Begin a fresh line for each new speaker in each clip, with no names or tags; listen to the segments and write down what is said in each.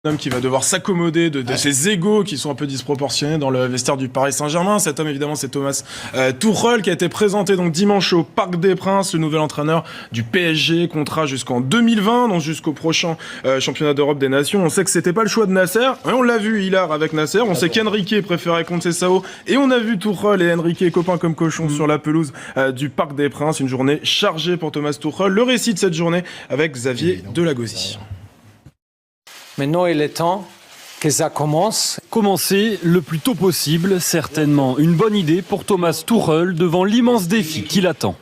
homme qui va devoir s'accommoder de ses égos qui sont un peu disproportionnés dans le vestiaire du Paris Saint-Germain. Cet homme, évidemment, c'est Thomas Tuchel qui a été présenté donc dimanche au Parc des Princes, le nouvel entraîneur du PSG, contrat jusqu'en 2020, donc jusqu'au prochain championnat d'Europe des Nations. On sait que c'était pas le choix de Nasser, et on l'a vu hilar avec Nasser. On sait qu'Enrique préférait Conceição, et on a vu Tuchel et Enrique copains comme cochons sur la pelouse du Parc des Princes. Une journée chargée pour Thomas Tuchel. Le récit de cette journée avec Xavier Delagozy.
Maintenant, il est temps que ça commence.
Commencer le plus tôt possible, certainement une bonne idée pour Thomas Tuchel devant l'immense défi qui l'attend.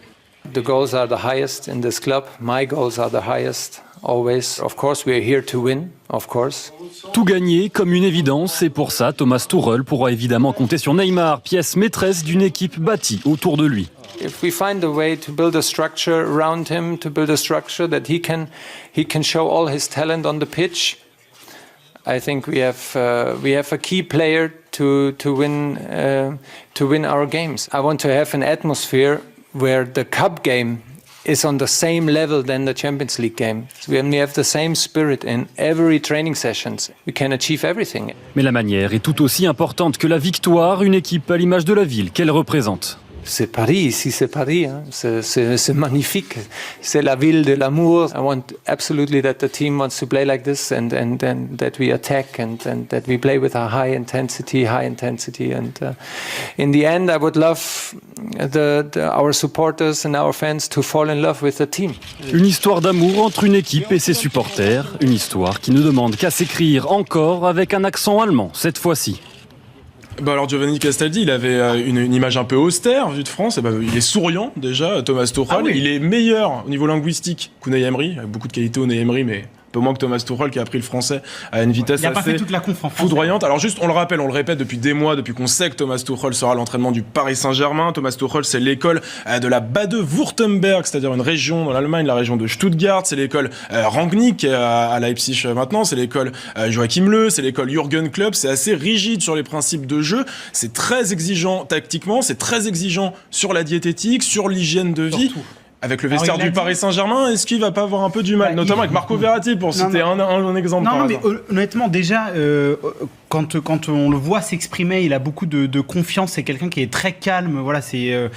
The goals are the highest in this club. My goals are the highest. Always. Of course, we are here to win, of course.
Tout gagner comme une évidence, et pour ça, Thomas Tuchel pourra évidemment compter sur Neymar, pièce maîtresse d'une équipe bâtie autour de lui.
If we find a way to build a structure around him, to build a structure that he can show all his talent on the pitch, I think we have a key player to win our games. I want to have an atmosphere where the cup game is on the same level than the Champions League game. So when we have the same spirit in every training sessions, we can achieve everything.
Mais la manière est tout aussi importante que la victoire, une équipe à l'image de la ville qu'elle représente.
C'est Paris, ici c'est Paris, hein. C'est magnifique, c'est la ville de l'amour. I want absolutely that the team wants to play like this and that we attack and that we play with a high intensity and in the end I would love our supporters and our fans to fall in love with the team.
Une histoire d'amour entre une équipe et ses supporters, une histoire qui ne demande qu'à s'écrire encore avec un accent allemand cette fois-ci.
Bah alors Giovanni Castaldi, il avait une image un peu austère vue de France. Et bah, il est souriant déjà, Thomas Tuchel. Ah oui. Il est meilleur au niveau linguistique qu'Unai Emery. Il a beaucoup de qualités Unai Emery, mais un peu moins que Thomas Tuchel qui a appris le français à une vitesse assez foudroyante. Alors juste, on le rappelle, on le répète depuis des mois, depuis qu'on sait que Thomas Tuchel sera à l'entraînement du Paris Saint-Germain. Thomas Tuchel, c'est l'école de la Bade-Württemberg, c'est-à-dire une région dans l'Allemagne, la région de Stuttgart. C'est l'école Rangnick à Leipzig maintenant. C'est l'école Joachim Löw, c'est l'école Jürgen Klopp. C'est assez rigide sur les principes de jeu. C'est très exigeant tactiquement, c'est très exigeant sur la diététique, sur l'hygiène de vie. Surtout. Avec le vestiaire du Paris Saint-Germain, est-ce qu'il va pas avoir un peu du mal, notamment avec Marco Verratti pour citer un exemple.
Non, mais honnêtement, déjà, quand on le voit s'exprimer, il a beaucoup de confiance. C'est quelqu'un qui est très calme. Voilà, il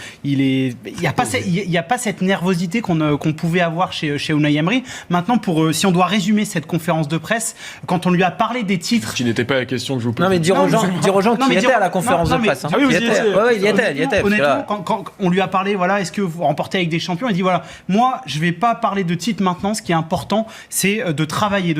y a pas cette nervosité qu'on pouvait avoir chez Unai Emery. Maintenant, si on doit résumer cette conférence de presse, quand on lui a parlé des titres,
qui n'était pas la question que je vous pose.
Non, mais dire aux gens qui étaient à la conférence de presse.
Ah oui, vous y étiez.
Oui, il y était.
Honnêtement, quand on lui a parlé, voilà, est-ce que vous remportez avec des champions? Il dit voilà, moi je vais pas parler de titre maintenant, ce qui est important c'est de travailler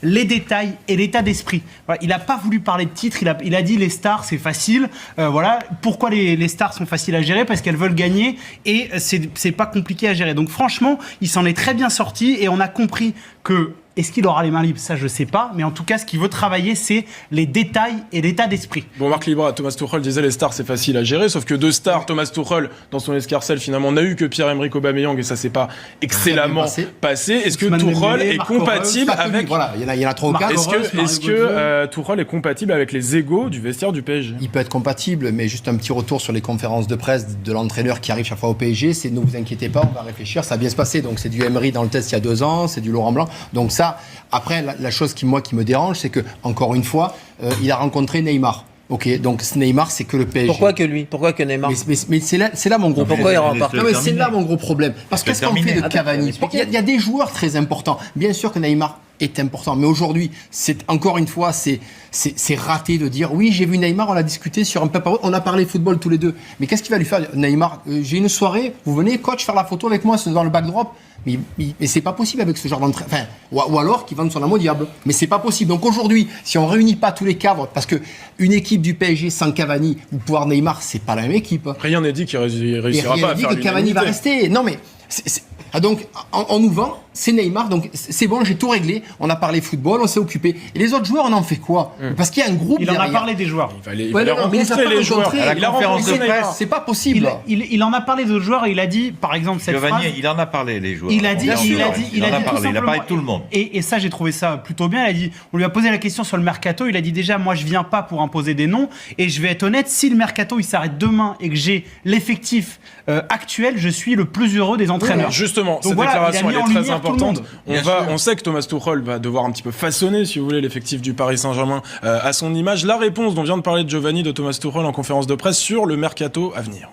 les détails et l'état d'esprit. Voilà, il a pas voulu parler de titre, il a dit les stars c'est facile, voilà, pourquoi les stars sont faciles à gérer? Parce qu'elles veulent gagner et c'est pas compliqué à gérer. Donc franchement, il s'en est très bien sorti et on a compris que est-ce qu'il aura les mains libres? Ça, je sais pas. Mais en tout cas, ce qu'il veut travailler, c'est les détails et l'état d'esprit.
Bon, Marc Libra, Thomas Tuchel disait les stars, c'est facile à gérer. Sauf que deux stars, Thomas Tuchel, dans son escarcelle, finalement, n'a eu que Pierre-Emerick Aubameyang et ça s'est pas excellemment passé. Est-ce que Tuchel est compatible avec...
Voilà, il y en a 3 ou 4.
Est-ce que Tuchel est compatible avec les égos du vestiaire du PSG?
Il peut être compatible, mais juste un petit retour sur les conférences de presse de l'entraîneur qui arrive chaque fois au PSG, c'est ne vous inquiétez pas, on va réfléchir, ça va bien se passer. Donc c'est du Emery dans le test il y a 2 ans, c'est du Laurent Blanc. Donc ça, après, la chose qui me dérange, c'est que, encore une fois, il a rencontré Neymar. Ok, donc Neymar, c'est que le PSG.
Pourquoi que lui? Pourquoi que Neymar?
Mais c'est là mon gros problème.
Pourquoi il repart?
Non, mais c'est là mon gros problème. Parce que qu'est-ce qu'on fait de Cavani? Il y a des joueurs très importants. Bien sûr que Neymar est important, mais aujourd'hui, encore une fois, c'est raté de dire oui, j'ai vu Neymar, on a discuté sur un peu, on a parlé football tous les deux. Mais qu'est-ce qu'il va lui faire Neymar? J'ai une soirée, vous venez coach faire la photo avec moi dans le backdrop. Mais c'est pas possible avec ce genre d'entraîneur. Enfin, ou alors qu'il vende son âme au diable. Mais c'est pas possible. Donc aujourd'hui, si on réunit pas tous les cadres, parce que une équipe du PSG sans Cavani ou pouvoir Neymar, c'est pas la même équipe.
Rien n'est dit qu'il réussira pas à faire l'unanimité.
Rien n'est dit que Cavani va rester. Non mais donc on nous vend, c'est Neymar, donc c'est bon, j'ai tout réglé, on a parlé football, on s'est occupé. Et les autres joueurs, on en fait quoi? Parce qu'il y a un groupe
derrière.
Il
en a parlé des joueurs.
Il va les rencontrer, les joueurs.
À la conférence de presse. C'est pas possible.
Il en a parlé des autres joueurs et il a dit, par exemple, cette phrase...
Giovanni, il en a parlé, les joueurs.
Il a dit
il a parlé de tout le monde.
Et ça, j'ai trouvé ça plutôt bien. Il a dit, on lui a posé la question sur le mercato, il a dit déjà, moi, je viens pas pour imposer des noms, et je vais être honnête, si le mercato, il s'arrête demain et que j'ai l'effectif actuel, je suis le plus heureux des entraîneurs.
Justement, cette déclaration, elle est très importante. importante.
Bien
On sait que Thomas Tuchel va devoir un petit peu façonner, si vous voulez, l'effectif du Paris Saint-Germain à son image. La réponse dont vient de parler Giovanni de Thomas Tuchel en conférence de presse sur le mercato à venir.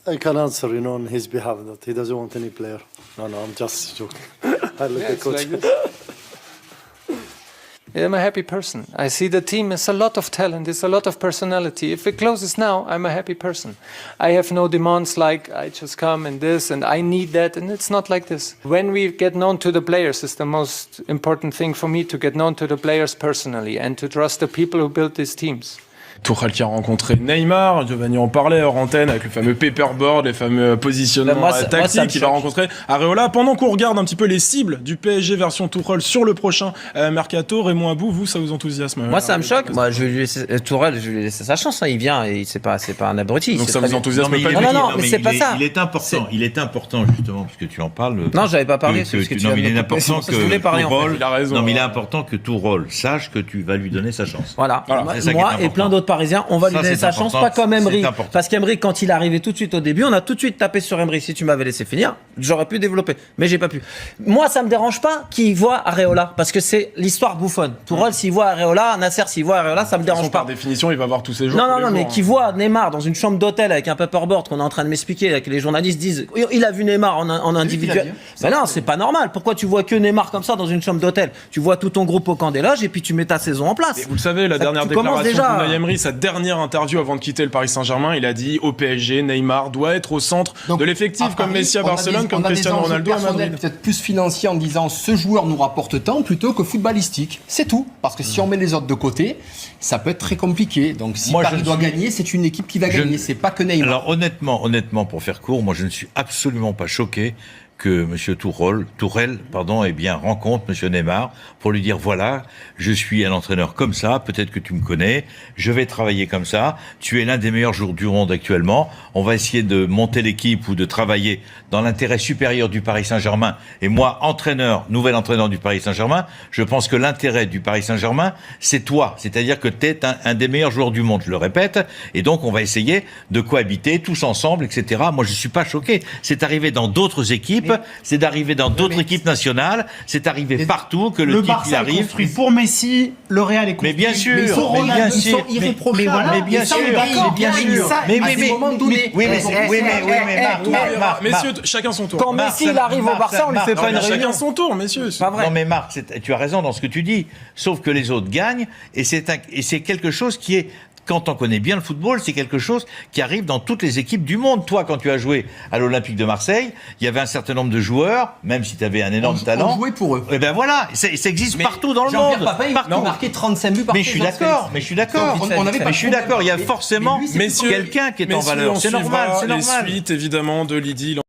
I can answer, on his behalf that he doesn't want any player. No, I'm just joking. I look at coach.
I'm a happy person. I see the team has a lot of talent, there's a lot of personality. If it closes now, I'm a happy person. I have no demands like I just come and this and I need that, and it's not like this. When we get known to the players, it's the most important thing for me to get known to the players personally and to trust the people who built these teams.
Tuchel qui a rencontré Neymar, Giovanni en parlait hors antenne avec le fameux paperboard, les fameux positionnements tactiques qu'il va rencontrer Areola. Pendant qu'on regarde un petit peu les cibles du PSG version Tuchel sur le prochain mercato, Raymond Abou, vous, ça vous enthousiasme?
Moi, ça me choque. Moi, je vais lui laisser Tuchel, je vais lui laisser sa chance. Il vient et c'est pas un abruti.
Donc ça vous enthousiasme pas?
Non, mais c'est pas ça.
Il est important justement puisque tu en parles.
Non, j'avais pas parlé.
Non, mais il est important que Tuchel.
Il a raison.
Non, mais il est important que Tuchel sache que tu vas lui donner sa chance.
Voilà. Moi et plein d'autres Parisiens, on va lui donner sa chance, pas comme Emery. Parce qu'Emery, quand il est arrivé tout de suite au début, on a tout de suite tapé sur Emery. Si tu m'avais laissé finir, j'aurais pu développer. Mais j'ai pas pu. Moi, ça me dérange pas qu'il voit Areola. Parce que c'est l'histoire bouffonne. Tuchel, s'il voit Areola, Nasser, s'il voit Areola, ça me dérange pas.
Par définition, il va voir tous ces jours.
Non, mais qu'il voit Neymar dans une chambre d'hôtel avec un paperboard qu'on est en train de m'expliquer, que les journalistes disent, il a vu Neymar en individuel. Mais non, c'est pas normal. Pourquoi tu vois que Neymar comme ça dans une chambre d'hôtel? Tu vois tout ton groupe au camp des loges et puis tu mets ta saison en place.
Et vous le savez, la dernière déclaration d'Unai Emery, sa dernière interview avant de quitter le Paris Saint-Germain, il a dit au PSG, Neymar doit être au centre de l'effectif, comme Messi à Barcelone, comme Cristiano Ronaldo à Madrid.
Peut-être plus financier en disant ce joueur nous rapporte tant plutôt que footballistique. C'est tout. Parce que si on met les autres de côté, ça peut être très compliqué. Donc si Paris doit gagner, c'est une équipe qui va gagner. C'est pas que Neymar.
Alors honnêtement, pour faire court, moi je ne suis absolument pas choqué que M. Tuchel, rencontre M. Neymar pour lui dire voilà, je suis un entraîneur comme ça, peut-être que tu me connais, je vais travailler comme ça, tu es l'un des meilleurs joueurs du monde actuellement, on va essayer de monter l'équipe ou de travailler dans l'intérêt supérieur du Paris Saint-Germain. Et moi, nouvel entraîneur du Paris Saint-Germain, je pense que l'intérêt du Paris Saint-Germain, c'est toi, c'est-à-dire que tu es un des meilleurs joueurs du monde, je le répète, et donc on va essayer de cohabiter tous ensemble, etc. Moi, je suis pas choqué. C'est arrivé dans d'autres équipes, c'est d'arriver dans d'autres équipes nationales, c'est arrivé partout que le type il arrive.
Construit pour Messi, le Real est construit.
Mais bien sûr,
ils sont irréprochables.
Mais bien sûr,
Marc, messieurs, chacun son tour.
Quand Messi il arrive au Barça, on lui fait pas une réunion.
Chacun son tour, messieurs.
Pas vrai.
Non mais Marc, tu as raison dans ce que tu dis, sauf que les autres gagnent et c'est quelque chose qui est, quand on connaît bien le football, c'est quelque chose qui arrive dans toutes les équipes du monde. Toi, quand tu as joué à l'Olympique de Marseille, il y avait un certain nombre de joueurs, même si tu avais un énorme talent.
On jouait pour eux.
Et ben voilà, ça existe partout dans le monde.
Jean-Pierre Papin, il marquait 35 buts par
Mais je suis d'accord, il y a forcément quelqu'un qui est en valeur. C'est normal,
Les suites, évidemment, de l'idylle